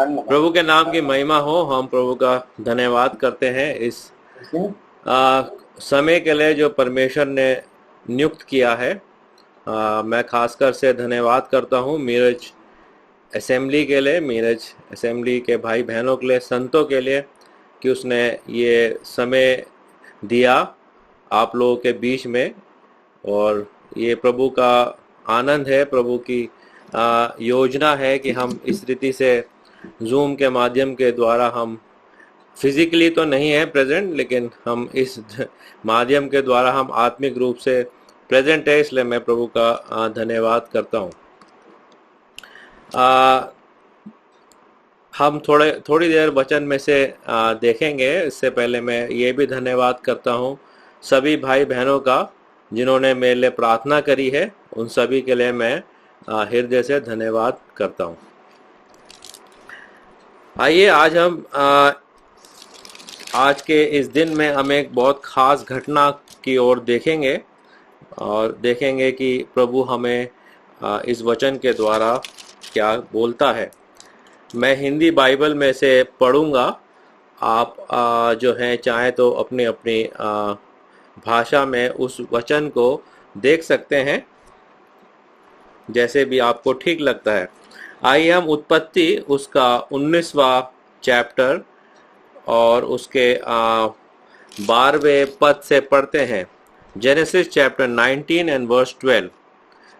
प्रभु के नाम की महिमा हो। हम प्रभु का धन्यवाद करते हैं इस समय के लिए जो परमेश्वर ने नियुक्त किया है। मैं खासकर से धन्यवाद करता हूँ मीरज असेंबली के लिए, मीरज असेंबली के भाई बहनों के लिए, संतों के लिए, कि उसने ये समय दिया आप लोगों के बीच में। और ये प्रभु का आनंद है, प्रभु की योजना है कि हम इस रीति से जूम के माध्यम के द्वारा, हम फिजिकली तो नहीं है प्रेजेंट, लेकिन हम इस माध्यम के द्वारा हम आत्मिक रूप से प्रेजेंट है। इसलिए मैं प्रभु का धन्यवाद करता हूँ। हम थोड़ी देर वचन में से देखेंगे। इससे पहले मैं ये भी धन्यवाद करता हूँ सभी भाई बहनों का जिन्होंने मेरे लिए प्रार्थना करी है। उन सभी के लिए मैं हृदय से धन्यवाद करता हूँ। आइए आज हम आज के इस दिन में हम एक बहुत खास घटना की ओर देखेंगे और देखेंगे कि प्रभु हमें इस वचन के द्वारा क्या बोलता है। मैं हिंदी बाइबल में से पढ़ूंगा। आप जो हैं चाहे तो अपनी अपनी भाषा में उस वचन को देख सकते हैं, जैसे भी आपको ठीक लगता है। आइए हम उत्पत्ति उसका 19वां चैप्टर और उसके 12वें पद से पढ़ते हैं। Genesis chapter 19 and verse 12।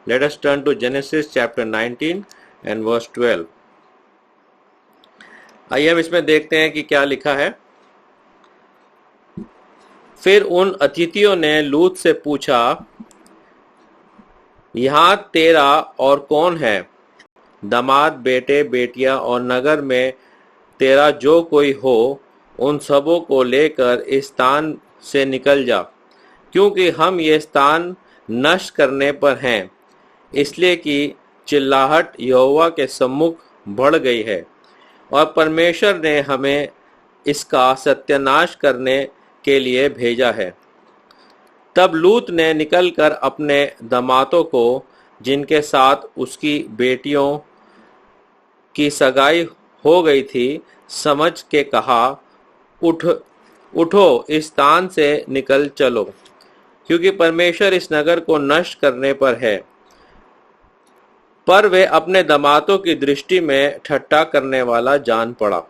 Let us turn to Genesis chapter 19 and verse 12। आइए हम इसमें देखते हैं कि क्या लिखा है। फिर उन अतिथियों ने लूत से पूछा, यहाँ तेरा और कौन है? दामाद, बेटे, बेटियां और नगर में तेरा जो कोई हो, उन सबों को लेकर इस स्थान से निकल जा, क्योंकि हम ये स्थान नष्ट करने पर हैं, इसलिए कि चिल्लाहट यहोवा के सम्मुख बढ़ गई है और परमेश्वर ने हमें इसका सत्यानाश करने के लिए भेजा है। तब लूत ने निकलकर अपने दामादों को, जिनके साथ उसकी बेटियों की सगाई हो गई थी, समझ के कहा, उठो इस स्थान से निकल चलो, क्योंकि परमेश्वर इस नगर को नष्ट करने पर है। पर वे अपने दामादों की दृष्टि में ठट्ठा करने वाला जान पड़ा।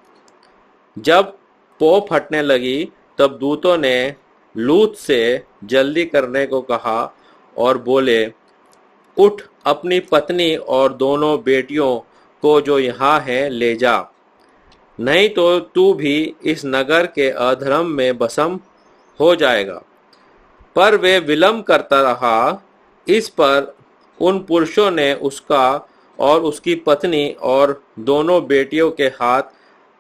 जब पौ फटने लगी तब दूतों ने लूत से जल्दी करने को कहा और बोले, उठ अपनी पत्नी और दोनों बेटियों को जो यहाँ है ले जा, नहीं तो तू भी इस नगर के अधर्म में भस्म हो जाएगा। पर वे विलम्ब करता रहा। इस पर उन पुरुषों ने उसका और उसकी पत्नी और दोनों बेटियों के हाथ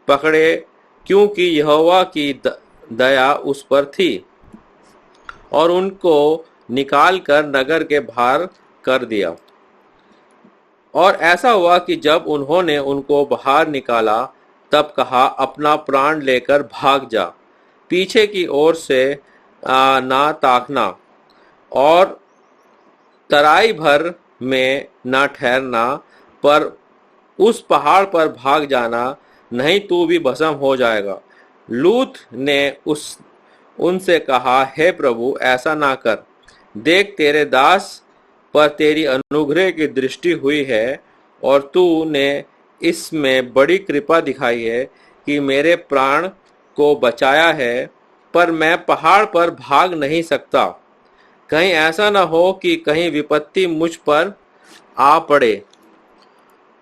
पकड़े, क्योंकि यहोवा की दया उस पर थी, और उनको निकालकर नगर के बाहर कर दिया। और ऐसा हुआ कि जब उन्होंने उनको बाहर निकाला तब कहा, अपना प्राण लेकर भाग जा, पीछे की ओर से ना ताकना और तराई भर में न ठहरना, पर उस पहाड़ पर भाग जाना, नहीं तू भी भस्म हो जाएगा। लूत ने उनसे कहा, हे प्रभु, ऐसा ना कर। देख, तेरे दास पर तेरी अनुग्रह की दृष्टि हुई है और तूने इसमें बड़ी कृपा दिखाई है कि मेरे प्राण को बचाया है, पर मैं पहाड़ पर भाग नहीं सकता। कहीं ऐसा न हो कि कहीं विपत्ति मुझ पर आ पड़े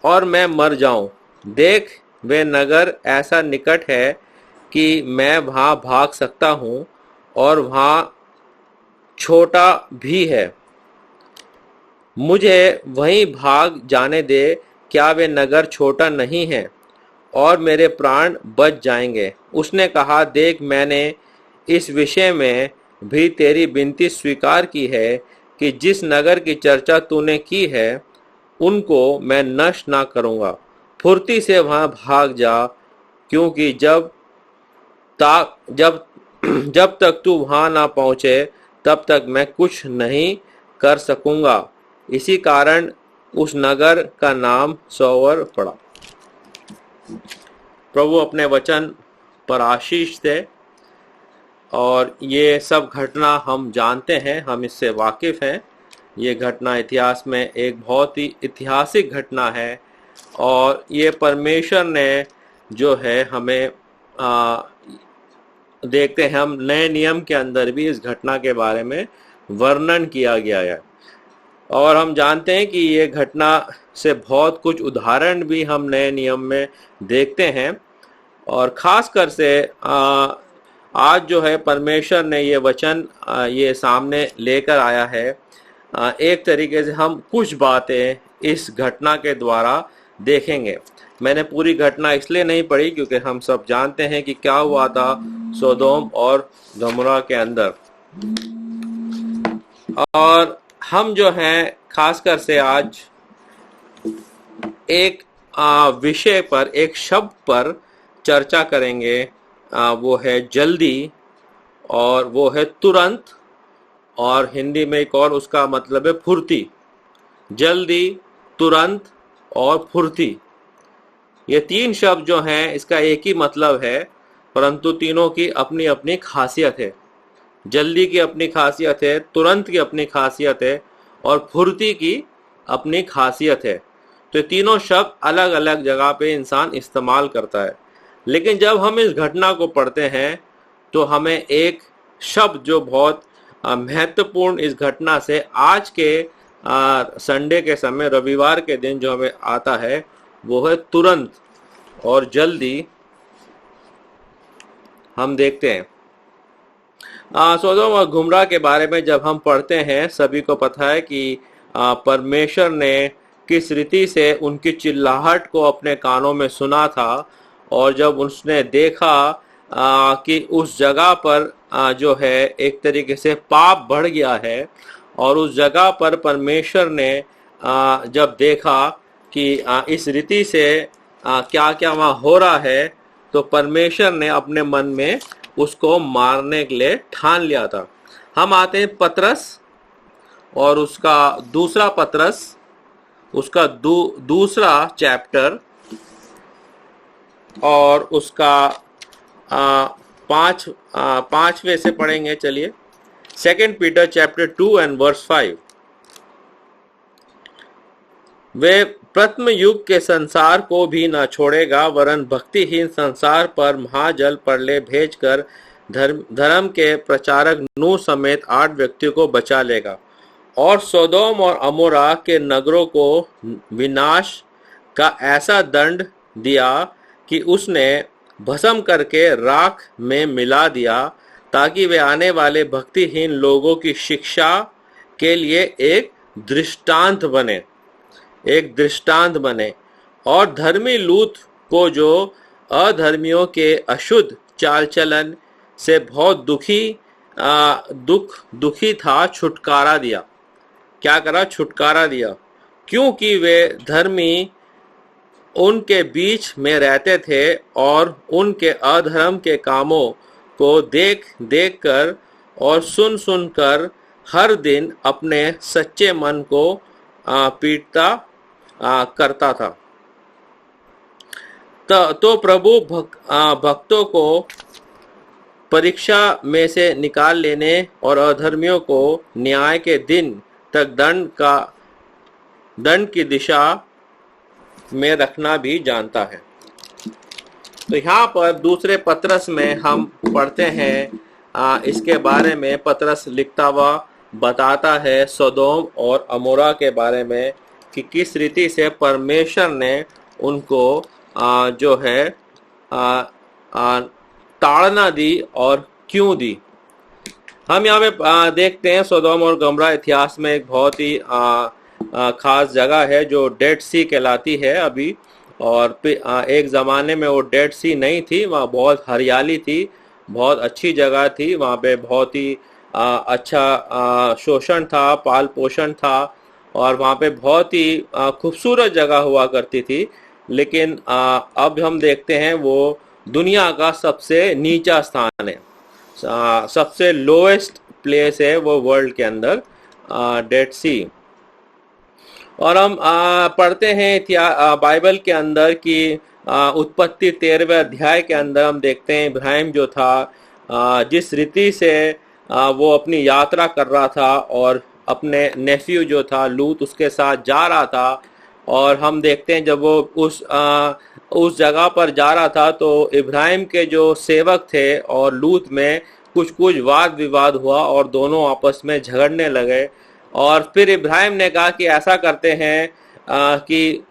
और मैं मर जाऊं। देख, वे नगर ऐसा निकट है कि मैं वहां भाग सकता हूं और वहां छोटा भी है। मुझे वहीं भाग जाने दे, क्या वे नगर छोटा नहीं है और मेरे प्राण बच जाएंगे। उसने कहा, देख, मैंने इस विषय में भी तेरी विनती स्वीकार की है कि जिस नगर की चर्चा तूने की है उनको मैं नष्ट ना करूँगा। फुर्ती से वहाँ भाग जा, क्योंकि जब तक तू वहाँ ना पहुँचे तब तक मैं कुछ नहीं कर सकूँगा। इसी कारण उस नगर का नाम सोवर पड़ा। प्रभु अपने वचन पर आशीष दे। और ये सब घटना हम जानते हैं, हम इससे वाकिफ़ हैं। ये घटना इतिहास में एक बहुत ही ऐतिहासिक घटना है और ये परमेश्वर ने जो है हमें देखते हैं, हम नए नियम के अंदर भी इस घटना के बारे में वर्णन किया गया है। और हम जानते हैं कि ये घटना से बहुत कुछ उदाहरण भी हम नए नियम में देखते हैं। और ख़ास कर से आज जो है परमेश्वर ने ये वचन ये सामने लेकर आया है। एक तरीके से हम कुछ बातें इस घटना के द्वारा देखेंगे। मैंने पूरी घटना इसलिए नहीं पढ़ी क्योंकि हम सब जानते हैं कि क्या हुआ था सोदोम और गमोरा के अंदर। और हम जो हैं खासकर से आज एक विषय पर, एक शब्द पर चर्चा करेंगे। वो है जल्दी और वो है तुरंत, और हिंदी में एक और उसका मतलब है फुर्ती। जल्दी, तुरंत और फुर्ती, ये तीन शब्द जो हैं इसका एक ही मतलब है, परंतु तीनों की अपनी अपनी खासियत है। जल्दी की अपनी खासियत है, तुरंत की अपनी खासियत है और फुर्ती की अपनी खासियत है। तो तीनों शब्द अलग अलग जगह पे इंसान इस्तेमाल करता है। लेकिन जब हम इस घटना को पढ़ते हैं तो हमें एक शब्द जो बहुत महत्वपूर्ण इस घटना से आज के संडे के समय, रविवार के दिन जो हमें आता है वो है तुरंत और जल्दी। हम देखते हैं सोदोम और गुमराह के बारे में जब हम पढ़ते हैं, सभी को पता है कि परमेश्वर ने किस रीति से उनकी चिल्लाहट को अपने कानों में सुना था। और जब उसने देखा कि उस जगह पर जो है एक तरीके से पाप बढ़ गया है, और उस जगह पर परमेश्वर ने जब देखा कि इस रीति से क्या क्या वहाँ हो रहा है, तो परमेश्वर ने अपने मन में उसको मारने के लिए ठान लिया था। हम आते हैं पतरस और उसका दूसरा पतरस, उसका दूसरा चैप्टर और उसका पांचवें से पढ़ेंगे। चलिए, 2 पीटर चैप्टर 2 एंड वर्स 5। वे प्रथम युग के संसार को भी न छोड़ेगा, वरन भक्तिहीन संसार पर महाजल प्रलय भेजकर धर्म के प्रचारक नूह समेत 8 व्यक्तियों को बचा लेगा, और सोदोम और अमोरा के नगरों को विनाश का ऐसा दंड दिया कि उसने भस्म करके राख में मिला दिया, ताकि वे आने वाले भक्तिहीन लोगों की शिक्षा के लिए एक दृष्टांत बने। और धर्मी लूत को, जो अधर्मियों के अशुद्ध चाल चलन से बहुत दुखी था, छुटकारा दिया। क्या करा? छुटकारा दिया, क्योंकि वे धर्मी उनके बीच में रहते थे और उनके अधर्म के कामों को देख देख कर और सुन सुन कर हर दिन अपने सच्चे मन को पीटता करता था। तो प्रभु भक्तों को परीक्षा में से निकाल लेने और अधर्मियों को न्याय के दिन तक दंड की दिशा में रखना भी जानता है। तो यहाँ पर दूसरे पतरस में हम पढ़ते हैं इसके बारे में। पतरस लिखता हुआ बताता है सोदोम और अमोरा के बारे में कि किस रीति से परमेश्वर ने उनको जो है ताड़ना दी और क्यों दी। हम यहाँ पे देखते हैं सोदोम और गमोरा इतिहास में एक बहुत ही खास जगह है जो डेड सी कहलाती है अभी। और एक ज़माने में वो डेड सी नहीं थी, वहाँ बहुत हरियाली थी, बहुत अच्छी जगह थी। वहाँ पे बहुत ही अच्छा शोषण था, पाल पोषण था, और वहाँ पे बहुत ही खूबसूरत जगह हुआ करती थी। लेकिन अब हम देखते हैं वो दुनिया का सबसे नीचा स्थान है, सबसे लोएस्ट प्लेस है वो वर्ल्ड के अंदर, डेड सी। और हम पढ़ते हैं बाइबल के अंदर कि उत्पत्ति 13वें अध्याय के अंदर हम देखते हैं इब्राहिम जो था जिस रीति से वो अपनी यात्रा कर रहा था और अपने नेफ्यू जो था लूत उसके साथ जा रहा था। और हम देखते हैं जब वो उस जगह पर जा रहा था तो इब्राहिम के जो सेवक थे और लूत में कुछ कुछ वाद विवाद हुआ और दोनों आपस में झगड़ने लगे। और फिर इब्राहिम ने कहा कि ऐसा करते हैं कि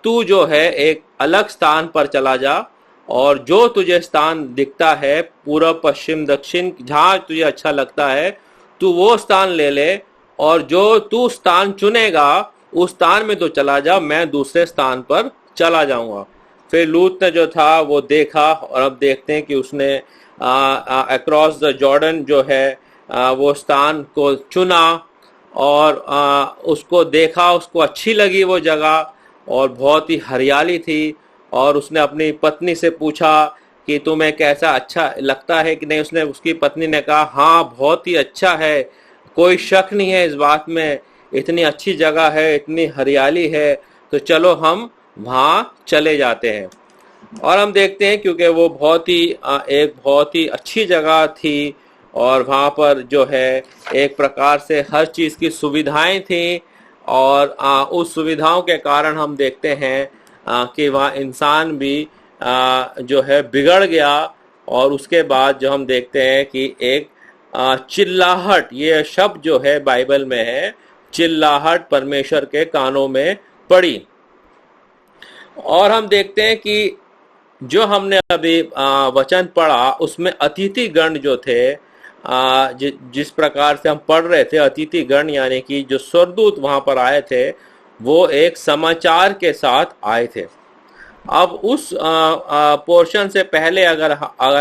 तू जो है एक अलग स्थान पर चला जा और जो तुझे स्थान दिखता है पूर्व पश्चिम दक्षिण जहाँ तुझे अच्छा लगता है तू वो स्थान ले ले और जो तू स्थान चुनेगा उस स्थान में तो चला जा, मैं दूसरे स्थान पर चला जाऊंगा। फिर लूत ने जो था वो देखा और अब देखते हैं कि उसने अक्रॉस द जॉर्डन जो है वो स्थान को चुना और उसको देखा, उसको अच्छी लगी वो जगह और बहुत ही हरियाली थी। और उसने अपनी पत्नी से पूछा कि तुम्हें कैसा अच्छा लगता है कि नहीं। उसने उसकी पत्नी ने कहा हाँ बहुत ही अच्छा है, कोई शक नहीं है इस बात में, इतनी अच्छी जगह है, इतनी हरियाली है, तो चलो हम वहाँ चले जाते हैं। और हम देखते हैं क्योंकि वो एक बहुत ही अच्छी जगह थी और वहाँ पर जो है एक प्रकार से हर चीज़ की सुविधाएं थी और उस सुविधाओं के कारण हम देखते हैं कि वहाँ इंसान भी जो है बिगड़ गया। और उसके बाद जो हम देखते हैं कि एक चिल्लाहट, ये शब्द जो है बाइबल में है, चिल्लाहट परमेश्वर के कानों में पड़ी। और हम देखते हैं कि जो हमने अभी वचन पढ़ा उसमें अतिथि गण जो थे, जिस प्रकार से हम पढ़ रहे थे, अतिथि गण यानी कि जो स्वर्गदूत वहां पर आए थे वो एक समाचार के साथ आए थे। अब उस पोर्शन से पहले अगर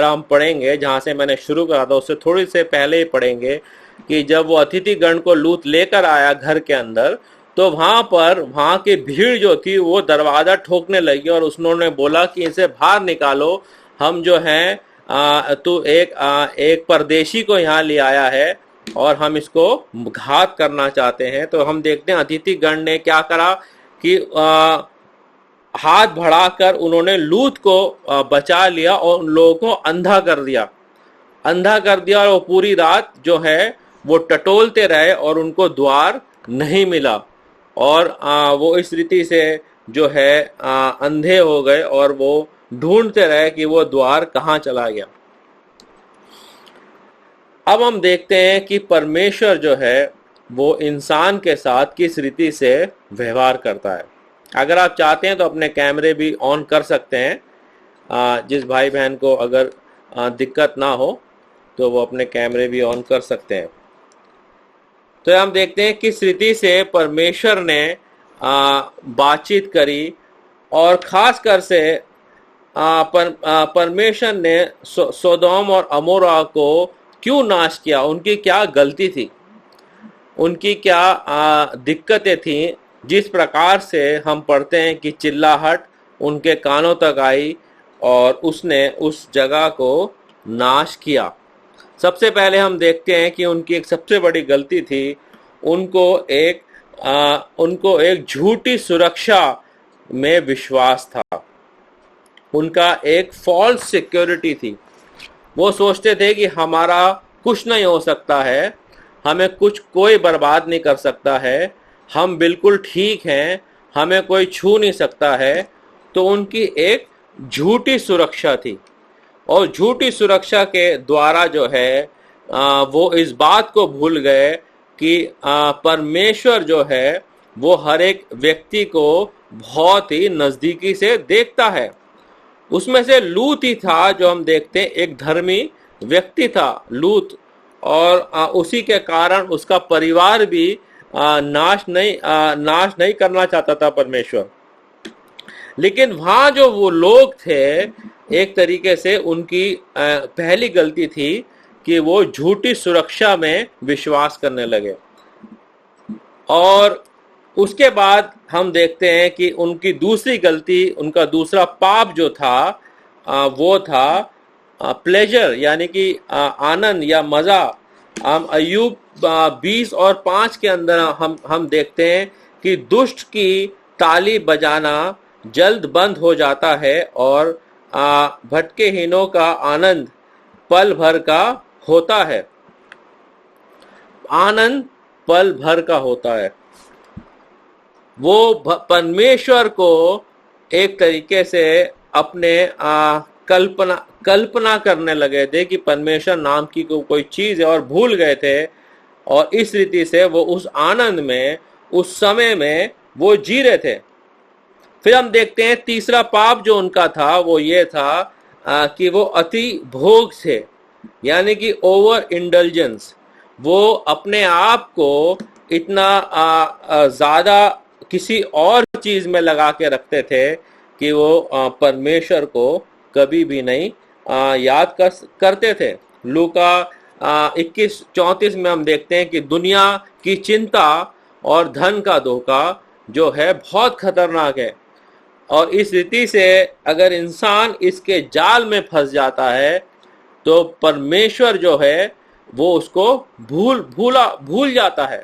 हम पढ़ेंगे जहां से मैंने शुरू करा था उससे थोड़ी से पहले ही पढ़ेंगे कि जब वो अतिथि गण को लूत लेकर आया घर के अंदर तो वहां की भीड़ जो थी वो दरवाजा ठोकने लगी और उन्होंने बोला कि इसे बाहर निकालो, हम जो हैं तू एक परदेशी को यहाँ ले आया है और हम इसको घात करना चाहते हैं। तो हम देखते हैं अतिथि गण ने क्या करा कि हाथ बढ़ाकर उन्होंने लूत को बचा लिया और उन लोगों को अंधा कर दिया और वो पूरी रात जो है वो टटोलते रहे और उनको द्वार नहीं मिला और वो इस रीति से जो है अंधे हो गए और वो ढूंढते रहे कि वो द्वार कहाँ चला गया। अब हम देखते हैं कि परमेश्वर जो है वो इंसान के साथ किस रीति से व्यवहार करता है। अगर आप चाहते हैं तो अपने कैमरे भी ऑन कर सकते हैं, जिस भाई बहन को अगर दिक्कत ना हो तो वो अपने कैमरे भी ऑन कर सकते हैं। तो हम देखते हैं किस रीति से परमेश्वर ने बातचीत करी और खासकर से परमेश्वर ने सोदोम और अमोरा को क्यों नाश किया, उनकी क्या गलती थी, उनकी क्या दिक्कतें थी, जिस प्रकार से हम पढ़ते हैं कि चिल्लाहट उनके कानों तक आई और उसने उस जगह को नाश किया। सबसे पहले हम देखते हैं कि उनकी एक सबसे बड़ी गलती थी, उनको एक झूठी सुरक्षा में विश्वास था। उनका एक फॉल्स सिक्योरिटी थी। वो सोचते थे कि हमारा कुछ नहीं हो सकता है, हमें कोई बर्बाद नहीं कर सकता है, हम बिल्कुल ठीक हैं, हमें कोई छू नहीं सकता है। तो उनकी एक झूठी सुरक्षा थी और झूठी सुरक्षा के द्वारा जो है वो इस बात को भूल गए कि परमेश्वर जो है वो हर एक व्यक्ति को बहुत ही नजदीकी से देखता है। उसमें से लूत ही था जो हम देखते हैं एक धर्मी व्यक्ति था लूत, और उसी के कारण उसका परिवार भी नाश नहीं करना चाहता था परमेश्वर। लेकिन वहां जो वो लोग थे एक तरीके से उनकी पहली गलती थी कि वो झूठी सुरक्षा में विश्वास करने लगे। और उसके बाद हम देखते हैं कि उनकी दूसरी गलती, उनका दूसरा पाप जो था वो था प्लेजर यानी कि आनंद या मजा। हम अय्यूब 20 और 5 के अंदर हम देखते हैं कि दुष्ट की ताली बजाना जल्द बंद हो जाता है और भटकेहीनों का आनंद पल भर का होता है। आनंद पल भर का होता है। वो परमेश्वर को एक तरीके से अपने कल्पना करने लगे थे कि परमेश्वर नाम की कोई चीज है और भूल गए थे, और इस रीति से वो उस आनंद में, उस समय में वो जी रहे थे। फिर हम देखते हैं तीसरा पाप जो उनका था वो ये था कि वो अति भोग थे, यानी कि ओवर इंडल्जेंस। वो अपने आप को इतना ज्यादा किसी और चीज में लगा के रखते थे कि वो परमेश्वर को कभी भी नहीं याद करते थे। लूका 21:34 में हम देखते हैं कि दुनिया की चिंता और धन का धोखा जो है बहुत खतरनाक है, और इस रीति से अगर इंसान इसके जाल में फंस जाता है तो परमेश्वर जो है वो उसको भूल जाता है,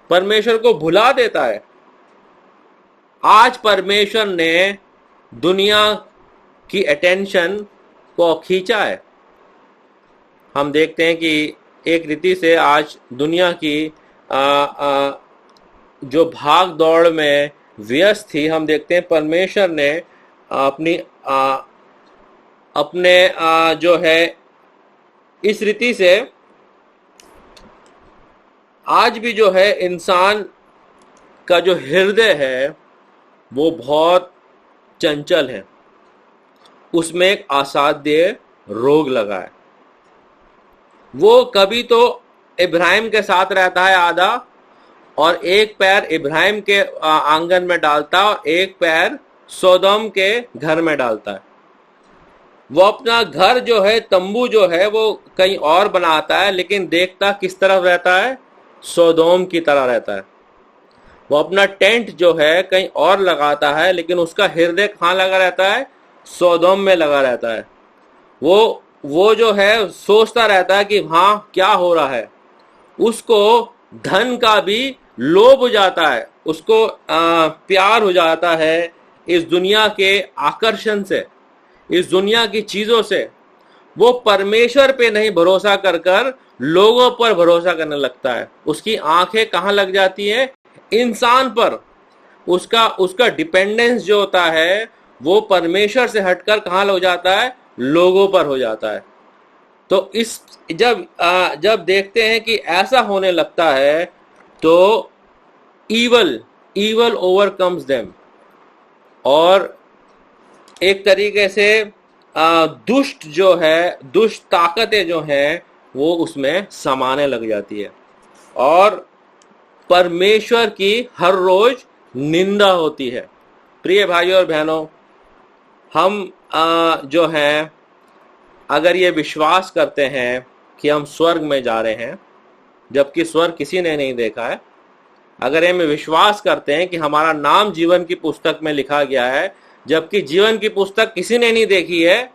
परमेश्वर को भुला देता है। आज परमेश्वर ने दुनिया की अटेंशन को खींचा है। हम देखते हैं कि एक रीति से आज दुनिया की जो भाग दौड़ में व्यस्त थी, हम देखते हैं परमेश्वर ने अपने जो है इस रीति से आज भी जो है इंसान का जो हृदय है वो बहुत चंचल है, उसमें एक असाध्य रोग लगा है। वो कभी तो इब्राहिम के साथ रहता है आधा, और एक पैर इब्राहिम के आंगन में डालता है और एक पैर सोदोम के घर में डालता है। वो अपना घर जो है, तंबू जो है, वो कहीं और बनाता है, लेकिन देखता किस तरफ रहता है? सोदोम की तरह रहता है। वो अपना टेंट जो है कहीं और लगाता है, लेकिन उसका हृदय कहाँ लगा रहता है? सोदोम में लगा रहता है। वो जो है सोचता रहता है कि हाँ क्या हो रहा है। उसको धन का भी लोभ हो जाता है, उसको प्यार हो जाता है इस दुनिया के आकर्षण से, इस दुनिया की चीजों से। वो परमेश्वर पे नहीं भरोसा कर कर लोगों पर भरोसा करने लगता है। उसकी आंखें कहाँ लग जाती है? इंसान पर। उसका डिपेंडेंस जो होता है वो परमेश्वर से हटकर कहाँ हो जाता है? लोगों पर हो जाता है। तो जब देखते हैं कि ऐसा होने लगता है तो ईवल ओवरकम्स देम, और एक तरीके से दुष्ट ताकतें जो हैं वो उसमें समाने लग जाती है, और परमेश्वर की हर रोज निंदा होती है। प्रिय भाइयों और बहनों, हम जो हैं अगर ये विश्वास करते हैं कि हम स्वर्ग में जा रहे हैं, जबकि स्वर्ग किसी ने नहीं देखा है, अगर हम विश्वास करते हैं कि हमारा नाम जीवन की पुस्तक में लिखा गया है, जबकि जीवन की पुस्तक किसी ने नहीं देखी है,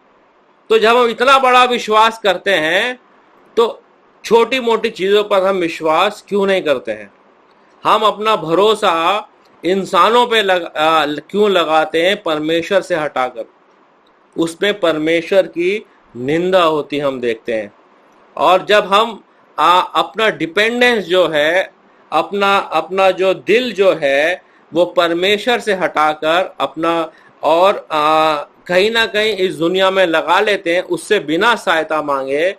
तो जब हम इतना बड़ा विश्वास करते हैं तो छोटी मोटी चीजों पर हम विश्वास क्यों नहीं करते हैं? हम अपना भरोसा इंसानों पे क्यों लगाते हैं परमेश्वर से हटाकर? उसमें परमेश्वर की निंदा होती हम देखते हैं। और जब हम अपना डिपेंडेंस जो है, अपना जो दिल जो है वो परमेश्वर से हटाकर अपना और कहीं ना कहीं इस दुनिया में लगा लेते हैं, उससे बिना सहायता मांगे,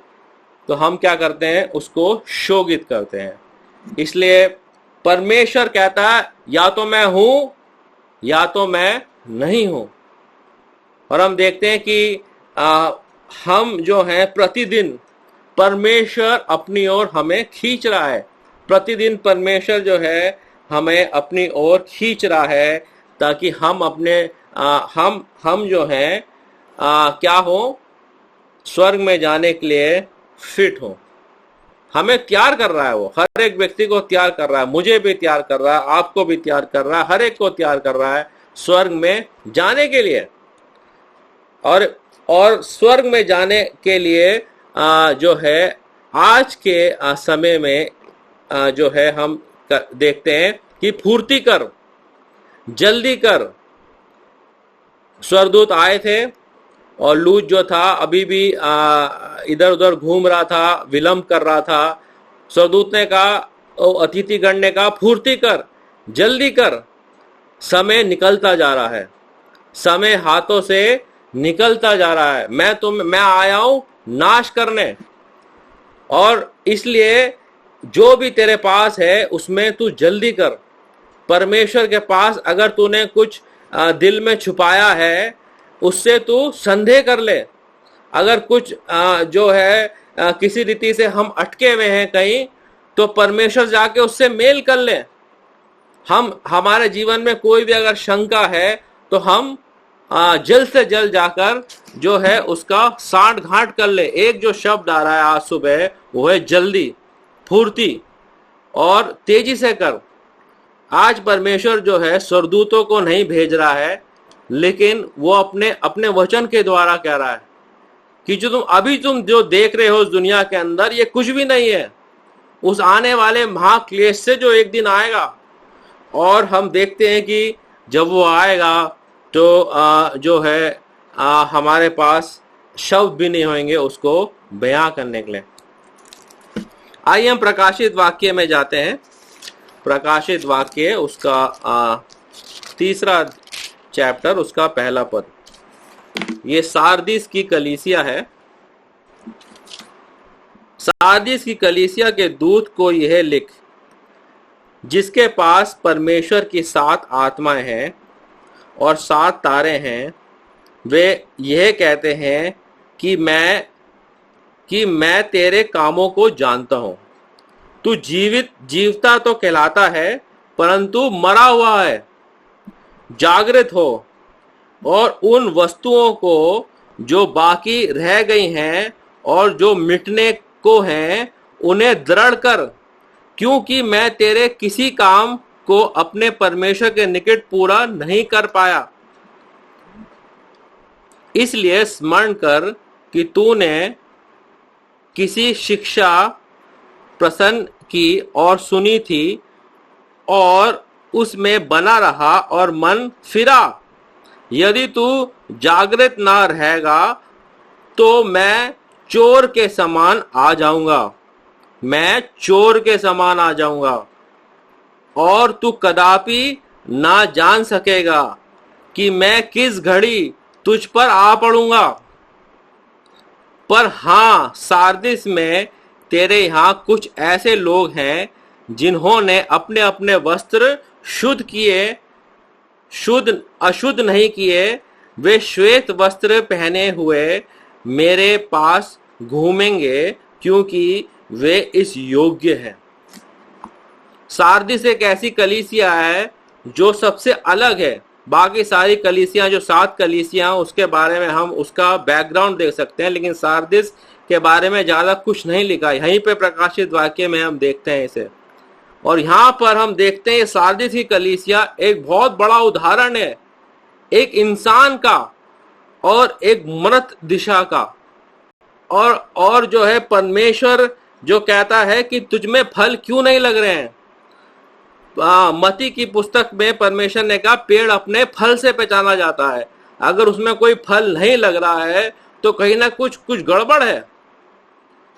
तो हम क्या करते हैं? उसको शोगित करते हैं। इसलिए परमेश्वर कहता है या तो मैं हूं या तो मैं नहीं हूं। और हम देखते हैं कि हम जो हैं प्रतिदिन परमेश्वर अपनी ओर हमें खींच रहा है। प्रतिदिन परमेश्वर जो है हमें अपनी ओर खींच रहा है, ताकि हम अपने हम जो हैं क्या हो? स्वर्ग में जाने के लिए फिट हो। हमें तैयार कर रहा है वो, हर एक व्यक्ति को तैयार कर रहा है, मुझे भी तैयार कर रहा है, आपको भी तैयार कर रहा है, हर एक को तैयार कर रहा है स्वर्ग में जाने के लिए। और स्वर्ग में जाने के लिए जो है आज के समय में जो है हम देखते हैं कि फुर्ती कर, जल्दी कर, स्वर्गदूत आए थे और लूत जो था अभी भी इधर उधर घूम रहा था, विलंब कर रहा था। स्वर्गदूत ने कहा, अतिथिगण ने कहा, फुर्ती कर, जल्दी कर, समय निकलता जा रहा है, समय हाथों से निकलता जा रहा है, मैं आया हूं नाश करने। और इसलिए जो भी तेरे पास है उसमें तू जल्दी कर। परमेश्वर के पास अगर तूने कुछ दिल में छुपाया है उससे तू संदेह कर ले। अगर कुछ जो है किसी रीति से हम अटके हुए हैं कहीं, तो परमेश्वर जाके उससे मेल कर ले। हम हमारे जीवन में कोई भी अगर शंका है तो हम जल्द से जल्द जाकर जो है उसका सांठ घाट कर ले। एक जो शब्द आ रहा है आज सुबह वो है जल्दी, फुर्ती और तेजी से कर। आज परमेश्वर जो है स्वर्गदूतों को नहीं भेज रहा है, लेकिन वो अपने अपने वचन के द्वारा कह रहा है कि तुम जो देख रहे हो उस दुनिया के अंदर, ये कुछ भी नहीं है उस आने वाले महाक्लेश से जो एक दिन आएगा। और हम देखते हैं कि जब वो आएगा तो जो है हमारे पास शब्द भी नहीं होंगे उसको बयां करने के लिए। आइए हम प्रकाशित वाक्य में जाते हैं। प्रकाशित वाक्य उसका 3 चैप्टर, उसका पहला पद। ये सारदीस की कलीसिया है। सारदीस की कलीसिया के दूत को यह लिख, जिसके पास परमेश्वर की 7 आत्माएं हैं और 7 तारे हैं, वे यह कहते हैं कि मैं तेरे कामों को जानता हूं। तू जीवता तो कहलाता है परंतु मरा हुआ है। जागृत हो और उन वस्तुओं को जो बाकी रह गई हैं और जो मिटने को हैं उन्हें दृढ़ कर, क्योंकि मैं तेरे किसी काम को अपने परमेश्वर के निकट पूरा नहीं कर पाया। इसलिए स्मरण कर कि तूने किसी शिक्षा प्रसन्न की और सुनी थी और उसमें बना रहा और मन फिरा। यदि तू जागृत ना रहेगा तो मैं चोर के समान आ जाऊंगा, मैं चोर के समान आ जाऊंगा, और तू कदापि ना जान सकेगा कि मैं किस घड़ी तुझ पर आ पड़ूंगा। पर हां, सारदिस में तेरे यहां कुछ ऐसे लोग हैं जिन्होंने अपने अपने वस्त्र शुद्ध किए, अशुद्ध नहीं किए। वे श्वेत वस्त्र पहने हुए मेरे पास घूमेंगे, क्योंकि वे इस योग्य हैं। सारदिस एक ऐसी कलीसिया है जो सबसे अलग है। बाकी सारी कलीसियां, जो 7 कलीसियां, उसके बारे में हम उसका बैकग्राउंड देख सकते हैं, लेकिन सारदिस के बारे में ज्यादा कुछ नहीं लिखा। यहीं पे प्रकाशित वाक्य में हम देखते हैं इसे। और यहां पर हम देखते हैं सारदिस की कलीसिया एक बहुत बड़ा उदाहरण है, एक इंसान का और एक मृत दिशा का। और जो है परमेश्वर जो कहता है कि तुझमें फल क्यों नहीं लग रहे हैं। मती की पुस्तक में परमेश्वर ने कहा पेड़ अपने फल से पहचाना जाता है। अगर उसमें कोई फल नहीं लग रहा है तो कहीं ना कुछ गड़बड़ है।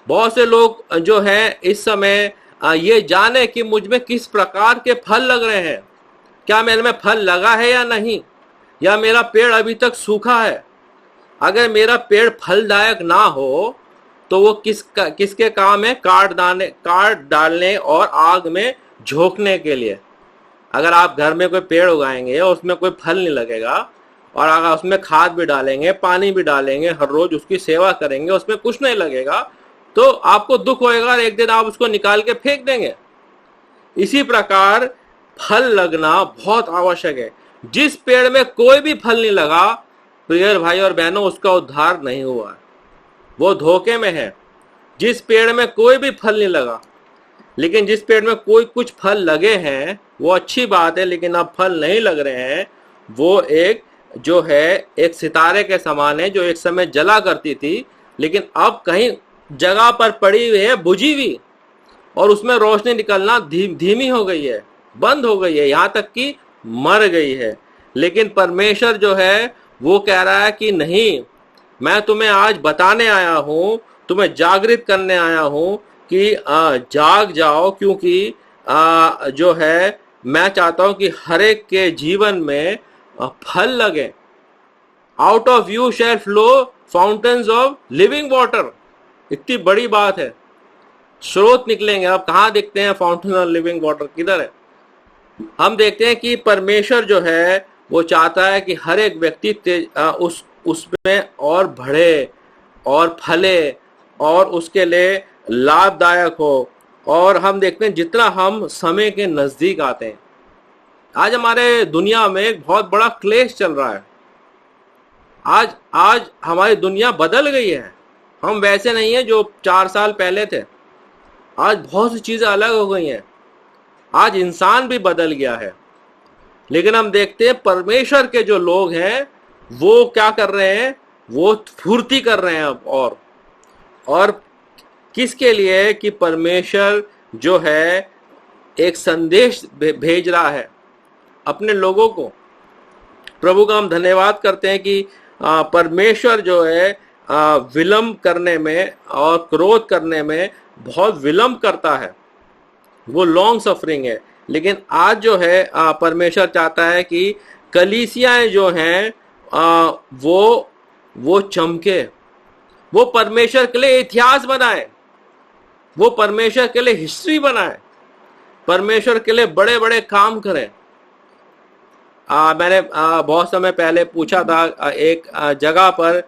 बहुत से लोग जो हैं इस समय ये जाने कि मुझ में किस प्रकार के फल लग रहे हैं, क्या मेरे में फल लगा है या नहीं, या मेरा पेड़ अभी तक सूखा है। अगर मेरा पेड़ फलदायक ना हो तो वो किसके काम है, काट डालने और आग में झोंकने के लिए। अगर आप घर में कोई पेड़ उगाएंगे और उसमें कोई फल नहीं लगेगा, और अगर उसमें खाद भी डालेंगे, पानी भी डालेंगे, हर रोज उसकी सेवा करेंगे, उसमें कुछ नहीं लगेगा, तो आपको दुख होएगा और एक दिन आप उसको निकाल के फेंक देंगे। इसी प्रकार फल लगना बहुत आवश्यक है। जिस पेड़ में कोई भी फल नहीं लगा, प्रिय भाई और बहनों, उसका उद्धार नहीं हुआ, वो धोखे में है। जिस पेड़ में कोई भी फल नहीं लगा, लेकिन जिस पेड़ में कोई कुछ फल लगे हैं वो अच्छी बात है, लेकिन अब फल नहीं लग रहे हैं, वो एक जो है एक सितारे के समान है जो एक समय जला करती थी, लेकिन अब कहीं जगह पर पड़ी हुई है, बुझी हुई, और उसमें रोशनी निकलना धीमी हो गई है, बंद हो गई है, यहाँ तक कि मर गई है। लेकिन परमेश्वर जो है वो कह रहा है कि नहीं, मैं तुम्हें आज बताने आया हूं, तुम्हें जागृत करने आया हूं कि जाग जाओ, क्योंकि जो है मैं चाहता हूं कि हर एक के जीवन में फल लगे। Out of you shall flow fountains of living water. इतनी बड़ी बात है, स्रोत निकलेंगे। अब कहाँ देखते हैं फाउंटेन ऑफ लिविंग वाटर, किधर है? हम देखते हैं कि परमेश्वर जो है वो चाहता है कि हर एक व्यक्ति उसमें और बढ़े और फले और उसके लिए लाभदायक हो। और हम देखते हैं जितना हम समय के नजदीक आते हैं, आज हमारे दुनिया में एक बहुत बड़ा क्लेश चल रहा है। आज आज हमारी दुनिया बदल गई है। हम वैसे नहीं है जो 4 साल पहले थे। आज बहुत सी चीजें अलग हो गई हैं। आज इंसान भी बदल गया है। लेकिन हम देखते हैं परमेश्वर के जो लोग हैं वो क्या कर रहे हैं, वो फुर्ती कर रहे हैं अब। और किसके लिए? कि परमेश्वर जो है एक संदेश भेज रहा है अपने लोगों को। प्रभु का हम धन्यवाद करते हैं कि परमेश्वर जो है विलंब करने में और क्रोध करने में बहुत विलंब करता है। वो लॉन्ग सफरिंग है। लेकिन आज जो है परमेश्वर चाहता है कि कलीसियाएं जो हैं वो चमके, वो परमेश्वर के लिए इतिहास बनाए, वो परमेश्वर के लिए हिस्ट्री बनाए, परमेश्वर के लिए बड़े बड़े काम करें। मैंने बहुत समय पहले पूछा था एक जगह पर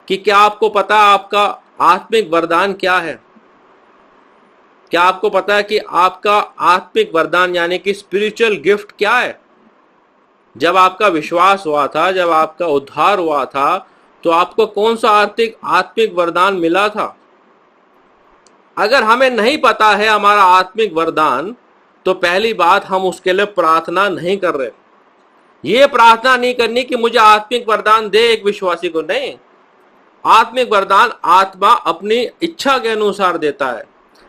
कि क्या आपको पता आपका आत्मिक वरदान क्या है? क्या आपको पता है कि आपका आत्मिक वरदान यानी कि स्पिरिचुअल गिफ्ट क्या है? जब आपका विश्वास हुआ था, जब आपका उद्धार हुआ था, तो आपको कौन सा आत्मिक वरदान मिला था? अगर हमें नहीं पता है हमारा आत्मिक वरदान, तो पहली बात हम उसके लिए प्रार्थना नहीं कर रहे। ये प्रार्थना नहीं करनी कि मुझे आत्मिक वरदान दे एक विश्वासी को, नहीं। आत्मिक वरदान आत्मा अपनी इच्छा के अनुसार देता है।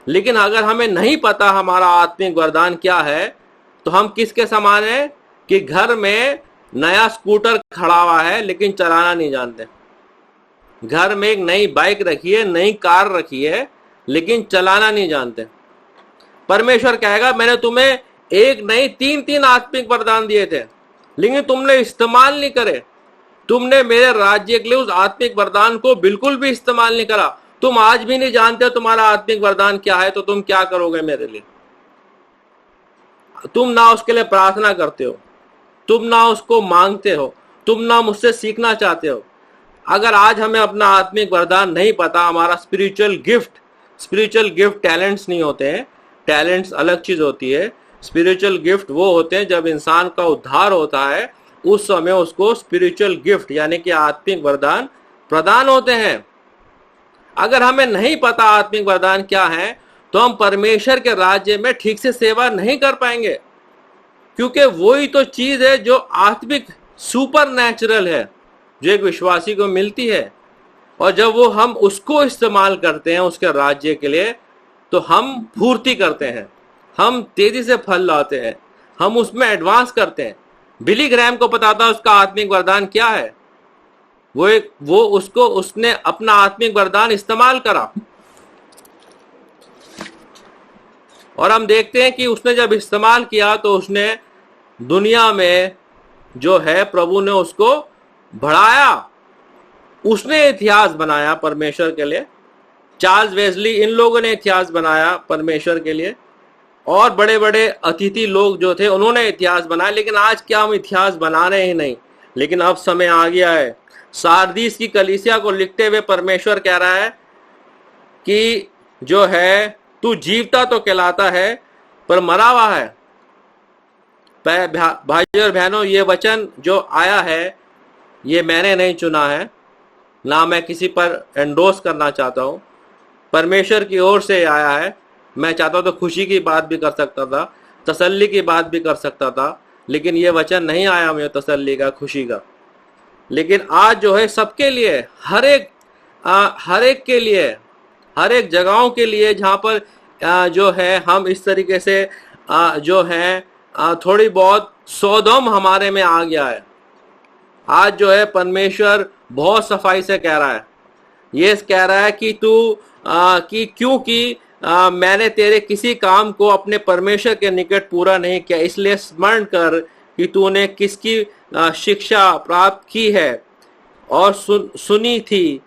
लेकिन अगर हमें नहीं पता हमारा आत्मिक वरदान क्या है, तो हम किसके समान है कि घर में नया स्कूटर खड़ा हुआ है लेकिन चलाना नहीं जानते। घर में एक नई बाइक रखी है, नई कार रखी है, लेकिन चलाना नहीं जानते। परमेश्वर कहेगा मैंने तुम्हें एक नहीं 3 आत्मिक वरदान दिए थे, लेकिन तुमने इस्तेमाल नहीं करे। तुमने मेरे राज्य के लिए उस आत्मिक वरदान को बिल्कुल भी इस्तेमाल नहीं करा। तुम आज भी नहीं जानते तुम्हारा आत्मिक वरदान क्या है, तो तुम क्या करोगे मेरे लिए? तुम ना उसके लिए प्रार्थना करते हो, तुम ना उसको मांगते हो, तुम ना मुझसे सीखना चाहते हो। अगर आज हमें अपना आत्मिक वरदान नहीं पता, हमारा स्पिरिचुअल गिफ्ट टैलेंट्स नहीं होते हैं। टैलेंट्स अलग चीज होती है। स्पिरिचुअल गिफ्ट वो होते हैं जब इंसान का उद्धार होता है, उस समय उसको स्पिरिचुअल गिफ्ट यानी कि आत्मिक वरदान प्रदान होते हैं। अगर हमें नहीं पता आत्मिक वरदान क्या है, तो हम परमेश्वर के राज्य में ठीक से सेवा नहीं कर पाएंगे, क्योंकि वही तो चीज है जो आत्मिक सुपर नेचुरल है, जो एक विश्वासी को मिलती है। और जब वो हम उसको इस्तेमाल करते हैं उसके राज्य के लिए, तो हम पूर्ति करते हैं, हम तेजी से फल लाते हैं, हम उसमें एडवांस करते हैं। बिली ग्रैम को पता था उसका आत्मिक वरदान क्या है। उसने अपना आत्मिक वरदान इस्तेमाल करा। और हम देखते हैं कि उसने जब इस्तेमाल किया तो उसने दुनिया में जो है प्रभु ने उसको बढ़ाया। उसने इतिहास बनाया परमेश्वर के लिए। चार्ल्स वेस्ली, इन लोगों ने इतिहास बनाया परमेश्वर के लिए। और बड़े बड़े अतिथि लोग जो थे उन्होंने इतिहास बनाया। लेकिन आज क्या हम इतिहास बना रहे ही नहीं। लेकिन अब समय आ गया है। सारदीस की कलीसिया को लिखते हुए परमेश्वर कह रहा है कि जो है तू जीवता तो कहलाता है पर मरा हुआ है। भाई और बहनों, ये वचन जो आया है ये मैंने नहीं चुना है, ना मैं किसी पर एंडोर्स करना चाहता हूँ। परमेश्वर की ओर से आया है। मैं चाहता तो खुशी की बात भी कर सकता था, तसल्ली की बात भी कर सकता था, लेकिन ये वचन नहीं आया मुझे तसल्ली का, खुशी का। लेकिन आज जो है सबके लिए, हर एक के लिए, हर एक जगहों के लिए जहाँ पर जो है हम इस तरीके से जो है थोड़ी बहुत सौदम हमारे में आ गया है। आज जो है परमेश्वर बहुत सफाई से कह रहा है, ये कह रहा है कि तू कि क्योंकि मैंने तेरे किसी काम को अपने परमेश्वर के निकट पूरा नहीं किया, इसलिए स्मरण कर कि तूने किसकी शिक्षा प्राप्त की है और सुनी थी,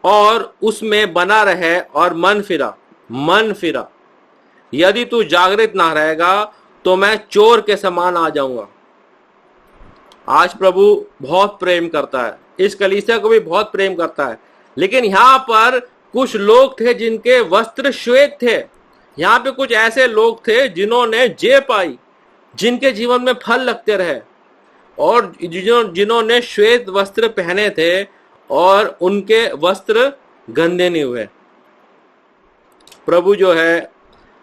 और उसमें बना रहे और मन फिरा। यदि तू जागृत ना रहेगा तो मैं चोर के समान आ जाऊंगा। आज प्रभु बहुत प्रेम करता है, इस कलीसिया को भी बहुत प्रेम करता है, लेकिन यहाँ पर कुछ लोग थे जिनके वस्त्र श्वेत थे। यहाँ पे कुछ ऐसे लोग थे जिन्होंने जे पाई, जिनके जीवन में फल लगते रहे, और जिन्होंने श्वेत वस्त्र पहने थे और उनके वस्त्र गंदे नहीं हुए। प्रभु जो है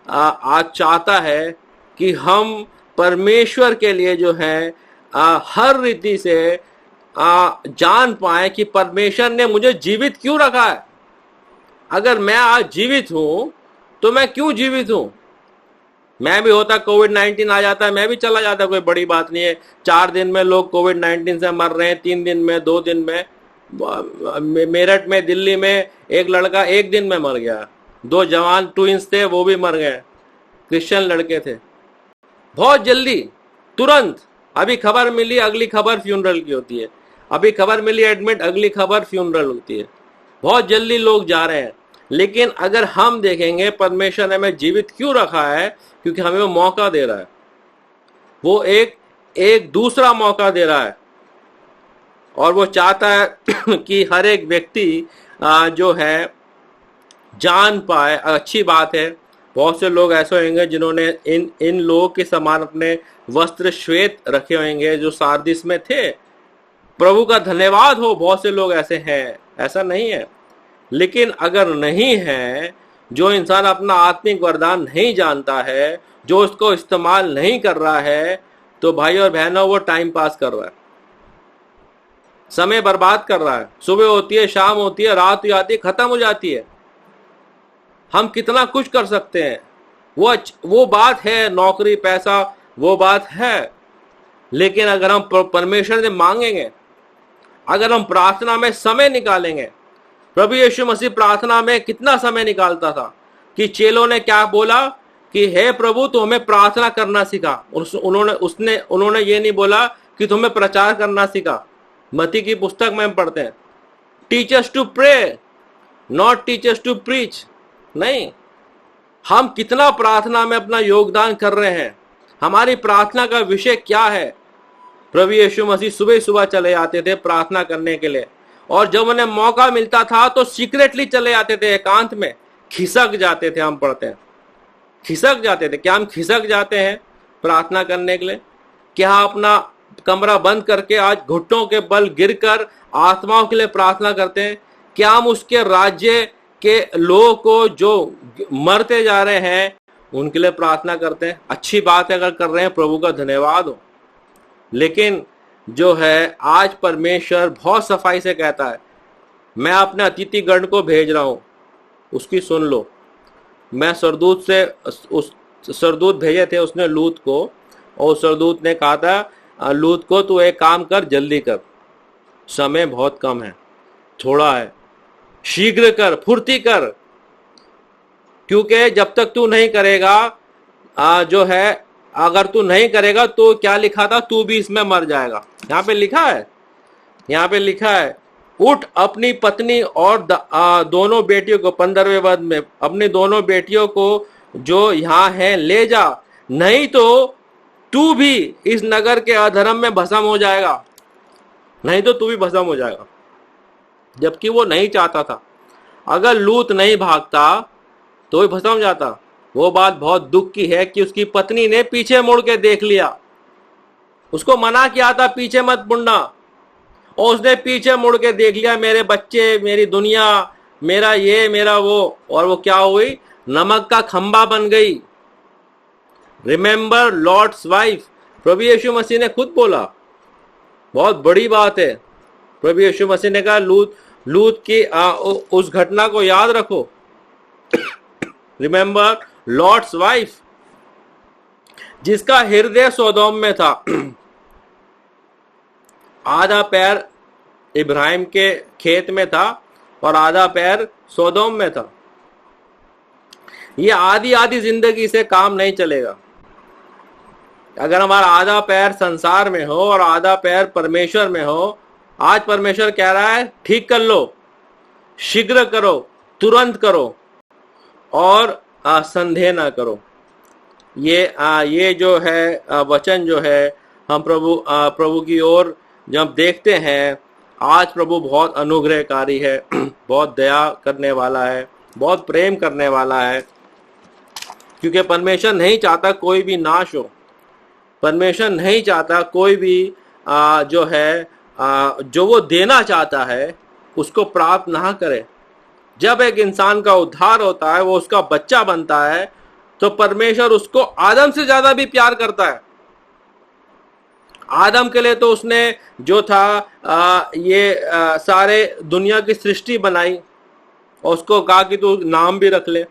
आज चाहता है कि हम परमेश्वर के लिए जो है हर रीति से जान पाए कि परमेश्वर ने मुझे जीवित क्यों रखा है। अगर मैं आज जीवित हूं तो मैं क्यों जीवित हूं। मैं भी होता कोविड-19 आ जाता है, मैं भी चला जाता, कोई बड़ी बात नहीं है। 4 दिन में लोग कोविड-19 से मर रहे हैं, 3 दिन में, 2 दिन में। मेरठ में, दिल्ली में एक लड़का 1 दिन में मर गया। 2 जवान ट्विंस थे, वो भी मर गए, क्रिश्चियन लड़के थे। बहुत जल्दी, तुरंत। अभी खबर मिली, अगली खबर फ्यूनरल की होती है। अभी खबर मिली एडमिट, अगली खबर फ्यूनरल होती है। बहुत जल्दी लोग जा रहे हैं। लेकिन अगर हम देखेंगे परमेश्वर ने हमें जीवित क्यों रखा है, क्योंकि हमें वो मौका दे रहा है। वो एक दूसरा मौका दे रहा है, और वो चाहता है कि हर एक व्यक्ति जो है जान पाए। अच्छी बात है, बहुत से लोग ऐसे होंगे जिन्होंने इन लोगों के समान अपने वस्त्र श्वेत रखे होंगे जो सारदिस में थे। प्रभु का धन्यवाद हो, बहुत से लोग ऐसे हैं, ऐसा नहीं है। लेकिन अगर नहीं है, जो इंसान अपना आत्मिक वरदान नहीं जानता है, जो उसको इस्तेमाल नहीं कर रहा है, तो भाई और बहनों वो टाइम पास कर रहा है, समय बर्बाद कर रहा है। सुबह होती है, शाम होती है, रात हो जाती है, खत्म हो जाती है। हम कितना कुछ कर सकते हैं, वो बात है, नौकरी पैसा वो बात है। लेकिन अगर हम परमेश्वर से मांगेंगे, अगर हम प्रार्थना में समय निकालेंगे। प्रभु यीशु मसीह प्रार्थना में कितना समय निकालता था कि चेलों ने क्या बोला कि हे प्रभु तू हमें प्रार्थना करना सिखा। उन्होंने ये नहीं बोला कि तुम्हें प्रचार करना सिखा। मत्ती की पुस्तक में हम पढ़ते हैं, teachers to pray, not teachers to preach. नहीं, हम कितना प्रार्थना में अपना योगदान कर रहे हैं, हमारी प्रार्थना का विषय क्या है। प्रभु यीशु मसीह सुबह सुबह चले आते थे प्रार्थना करने के लिए, और जब उन्हें मौका मिलता था तो सीक्रेटली चले आते थे, एकांत में खिसक जाते थे। हम पढ़ते हैं खिसक जाते थे। क्या हम खिसक जाते हैं प्रार्थना करने के लिए? क्या अपना कमरा बंद करके आज घुटनों के बल गिरकर आत्माओं के लिए प्रार्थना करते हैं? क्या हम उसके राज्य के लोगों को जो मरते जा रहे हैं उनके लिए प्रार्थना करते हैं? अच्छी बात है अगर कर रहे हैं, प्रभु का धन्यवाद हो। लेकिन जो है आज परमेश्वर बहुत सफाई से कहता है, मैं अपने अतिथि गण को भेज रहा हूं, उसकी सुन लो। मैं सरदूत से उस सरदूत भेजे थे उसने लूत को, और सरदूत ने कहा था लूत को तू एक काम कर, जल्दी कर, समय बहुत कम है, थोड़ा है, शीघ्र कर, फुर्ती कर, क्योंकि जब तक तू नहीं करेगा जो है, अगर तू नहीं करेगा तो क्या लिखा था, तू भी इसमें मर जाएगा। यहाँ पे लिखा है, यहाँ पे लिखा है, उठ अपनी पत्नी और दोनों बेटियों को, 15वें पद में, अपनी दोनों बेटियों को जो यहाँ है ले जा, नहीं तो तू भी इस नगर के अधर्म में भस्म हो जाएगा। नहीं तो तू भी भस्म हो जाएगा। जबकि वो नहीं चाहता था। अगर लूत नहीं भागता तो भी भस्म हो जाता। वो बात बहुत दुख की है कि उसकी पत्नी ने पीछे मुड़ के देख लिया। उसको मना किया था पीछे मत मुड़ना, और उसने पीछे मुड़ के देख लिया, मेरे बच्चे, मेरी दुनिया, मेरा ये, मेरा वो, और वो क्या हुई, नमक का खंबा बन गई। रिमेंबर लॉर्ड्स वाइफ, प्रभु यीशु मसीह ने खुद बोला, बहुत बड़ी बात है। प्रभु यीशु मसीह ने कहा लूत की उस घटना को याद रखो, रिमेंबर लॉर्ड्स वाइफ, जिसका हृदय सोदोम में था। आधा पैर इब्राहिम के खेत में था और आधा पैर सोदोम में था। ये आधी आधी जिंदगी से काम नहीं चलेगा। अगर हमारा आधा पैर संसार में हो और आधा पैर परमेश्वर में हो, आज परमेश्वर कह रहा है ठीक कर लो, शीघ्र करो, तुरंत करो और संदेह ना करो। ये जो है वचन जो है हम प्रभु की ओर जब देखते हैं, आज प्रभु बहुत अनुग्रहकारी है, बहुत दया करने वाला है, बहुत प्रेम करने वाला है, क्योंकि परमेश्वर नहीं चाहता कोई भी नाश हो। परमेश्वर नहीं चाहता कोई भी जो है जो वो देना चाहता है उसको प्राप्त ना करे। जब एक इंसान का उद्धार होता है, वो उसका बच्चा बनता है, तो परमेश्वर उसको आदम से ज्यादा भी प्यार करता है। आदम के लिए तो उसने जो था सारे दुनिया की सृष्टि बनाई और उसको कहा कि तू नाम भी रख ले।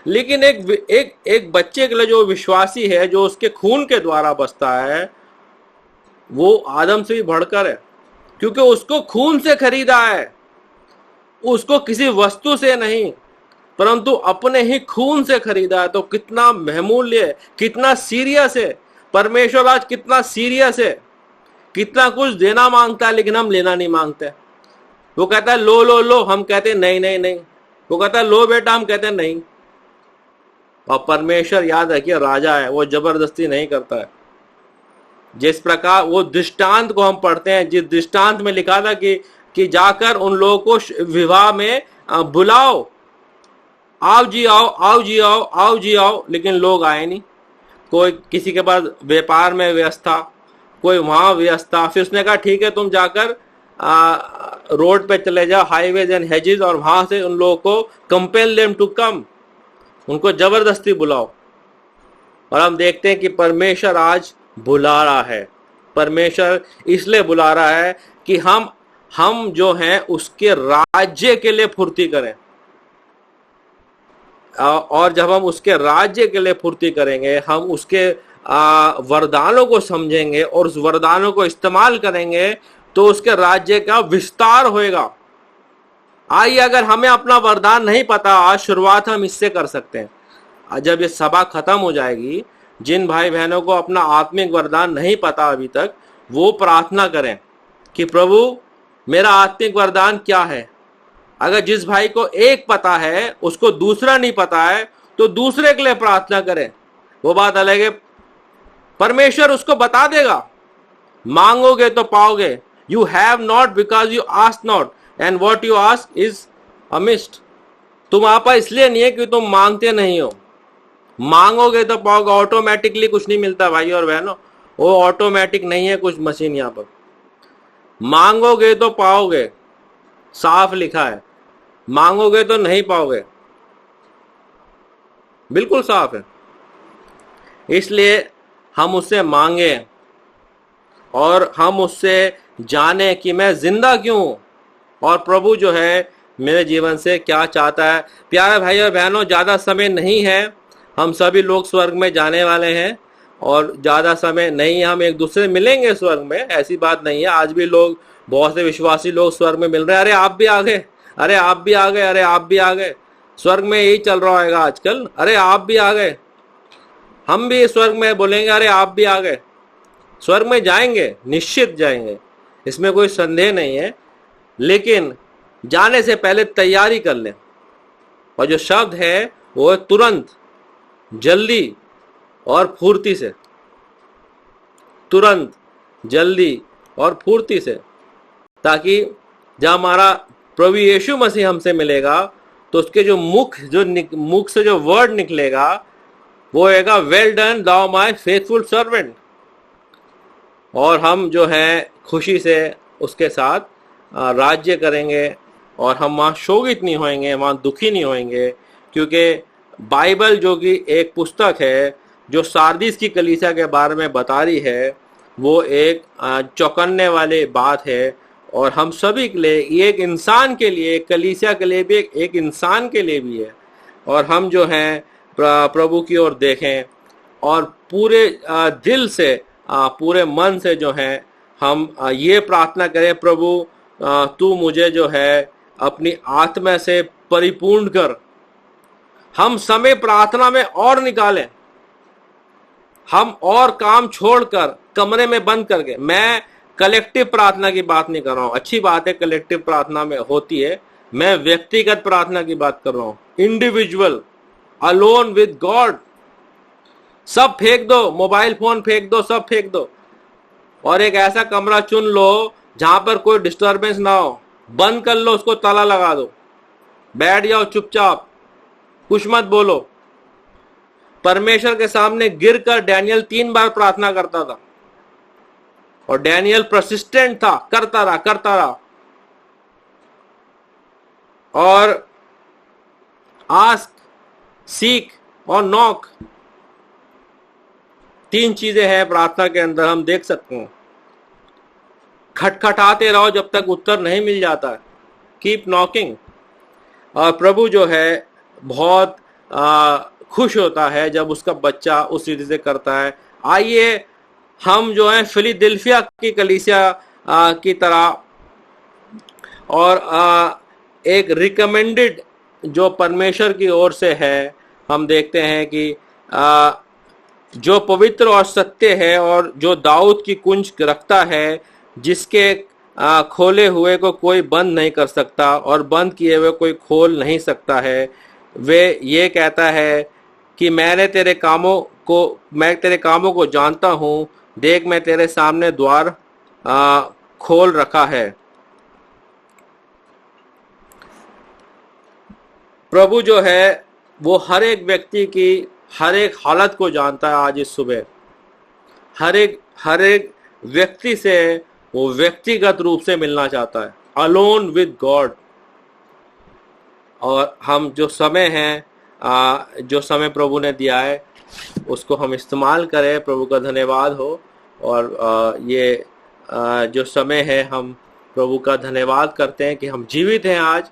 लेकिन एक बच्चे के लिए जो विश्वासी है, जो उसके खून के द्वारा बसता है, वो आदम से भी बढ़कर है, क्योंकि उसको खून से खरीदा है। उसको किसी वस्तु से नहीं, परंतु अपने ही खून से खरीदा है। तो कितना बहुमूल्य है, कितना सीरियस है। परमेश्वर आज कितना सीरियस है, कितना कुछ देना मांगता है, लेकिन हम लेना नहीं मांगते। वो कहता है लो लो लो, हम कहते हैं नहीं नहीं नहीं। वो कहता है लो बेटा, हम कहते हैं नहीं। और परमेश्वर याद रखिए राजा है, वो जबरदस्ती नहीं करता है। जिस प्रकार वो दृष्टांत को हम पढ़ते हैं, जिस दृष्टांत में लिखा था कि जाकर उन लोगों को विवाह में बुलाओ, आओ जी आओ, आओ जी आओ, आओ जी आओ, लेकिन लोग आए नहीं। कोई किसी के पास व्यापार में व्यस्त था, कोई वहां व्यस्त था। फिर उसने कहा ठीक है, तुम जाकर रोड पे चले जाओ, हाईवेज एंड हेजेस, और वहां से उन लोगों को कंपेल देम टू कम, उनको जबरदस्ती बुलाओ। और हम देखते हैं कि परमेश्वर आज बुला रहा है। परमेश्वर इसलिए बुला रहा है कि हम जो हैं उसके राज्य के लिए फुर्ती करें। और जब हम उसके राज्य के लिए फुर्ती करेंगे, हम उसके वरदानों को समझेंगे और उस वरदानों को इस्तेमाल करेंगे, तो उसके राज्य का विस्तार होएगा। आइए, अगर हमें अपना वरदान नहीं पता, आज शुरुआत हम इससे कर सकते हैं। जब ये सभा खत्म हो जाएगी, जिन भाई बहनों को अपना आत्मिक वरदान नहीं पता अभी तक, वो प्रार्थना करें कि प्रभु मेरा आत्मिक वरदान क्या है। अगर जिस भाई को एक पता है, उसको दूसरा नहीं पता है, तो दूसरे के लिए प्रार्थना करें। वो बात अलग है, परमेश्वर उसको बता देगा। मांगोगे तो पाओगे। You have not because you ask not, and what you ask is amidst. तुम आपा इसलिए नहीं है कि तुम मांगते नहीं हो। मांगोगे तो पाओगे। ऑटोमेटिकली कुछ नहीं मिलता भाई और बहनों, वो ऑटोमेटिक नहीं है कुछ मशीन। यहां पर मांगोगे तो पाओगे, साफ लिखा है। मांगोगे तो नहीं पाओगे, बिल्कुल साफ है। इसलिए हम उससे मांगे और हम उससे जाने कि मैं जिंदा क्यों हूं और प्रभु जो है मेरे जीवन से क्या चाहता है। प्यारे भाई और बहनों, ज्यादा समय नहीं है, हम सभी लोग स्वर्ग में जाने वाले हैं और ज्यादा समय नहीं है। हम एक दूसरे मिलेंगे स्वर्ग में, ऐसी बात नहीं है। आज भी लोग, बहुत से विश्वासी लोग स्वर्ग में मिल रहे हैं। अरे आप भी आ गए, अरे आप भी आ गए, अरे आप भी आ गए। स्वर्ग में यही चल रहा होगा आजकल, अरे आप भी आ गए। हम भी स्वर्ग में बोलेंगे अरे आप भी आ गए। स्वर्ग में जाएंगे, निश्चित जाएंगे, इसमें कोई संदेह नहीं है। लेकिन जाने से पहले तैयारी कर लें। और जो शब्द है वो है तुरंत, जल्दी और फुर्ती से। तुरंत, जल्दी और फुर्ती से, ताकि जब हमारा प्रभु यीशु मसीह हमसे मिलेगा तो उसके जो मुख से जो वर्ड निकलेगा वो होगा, well done thou my faithful servant. और हम जो है खुशी से उसके साथ राज्य करेंगे और हम वहाँ शोकित नहीं होंगे, वहाँ दुखी नहीं होंगे। क्योंकि बाइबल जो कि एक पुस्तक है जो सार्दिस की कलीसिया के बारे में बता रही है, वो एक चौंकाने वाली बात है। और हम सभी के लिए, एक इंसान के लिए, एक कलीसिया के लिए भी, एक इंसान के लिए भी है। और हम जो हैं प्रभु की ओर देखें और पूरे दिल से, पूरे मन से जो है हम ये प्रार्थना करें, प्रभु तू मुझे जो है अपनी आत्मा से परिपूर्ण कर। हम समय प्रार्थना में और निकालें, हम और काम छोड़कर कमरे में बंद करके, मैं कलेक्टिव प्रार्थना की बात नहीं कर रहा हूं, अच्छी बात है कलेक्टिव प्रार्थना में होती है, मैं व्यक्तिगत प्रार्थना की बात कर रहा हूं, इंडिविजुअल, अलोन विद गॉड। सब फेंक दो, मोबाइल फोन फेंक दो, सब फेंक दो, और एक ऐसा कमरा चुन लो जहां पर कोई डिस्टरबेंस ना हो, बंद कर लो, उसको ताला लगा दो, बैठ जाओ चुपचाप, कुछ मत बोलो। परमेश्वर के सामने गिरकर डैनियल 3 बार प्रार्थना करता था, और डैनियल परसिस्टेंट था, करता रहा करता रहा। और आस्क, सीक और नॉक, 3 चीजें हैं प्रार्थना के अंदर, हम देख सकते हैं। खटखटाते रहो जब तक उत्तर नहीं मिल जाता, कीप नॉकिंग। और प्रभु जो है बहुत खुश होता है जब उसका बच्चा उस रीति से करता है। आइए हम जो है फिलिडेल्फिया की कलीसिया की तरह, और एक रिकमेंडेड जो परमेश्वर की ओर से है, हम देखते हैं कि जो पवित्र और सत्य है, और जो दाऊद की कुंज रखता है, जिसके खोले हुए को कोई बंद नहीं कर सकता और बंद किए हुए कोई खोल नहीं सकता है। वे ये कहता है कि मैं तेरे कामों को जानता हूँ, देख मैं तेरे सामने द्वार खोल रखा है। प्रभु जो है वो हर एक व्यक्ति की हर एक हालत को जानता है। आज इस सुबह हर एक व्यक्ति से वो व्यक्तिगत रूप से मिलना चाहता है, अलोन विद गॉड। और हम जो समय है, जो समय प्रभु ने दिया है, उसको हम इस्तेमाल करें। प्रभु का धन्यवाद हो। और ये जो समय है, हम प्रभु का धन्यवाद करते हैं कि हम जीवित हैं आज,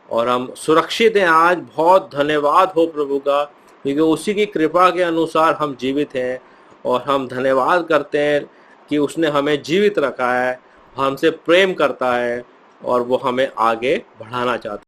और हम सुरक्षित हैं आज। बहुत धन्यवाद हो प्रभु का, क्योंकि उसी की कृपा के अनुसार हम जीवित हैं। और हम धन्यवाद करते हैं कि उसने हमें जीवित रखा है, हमसे प्रेम करता है, और वो हमें आगे बढ़ाना चाहता है।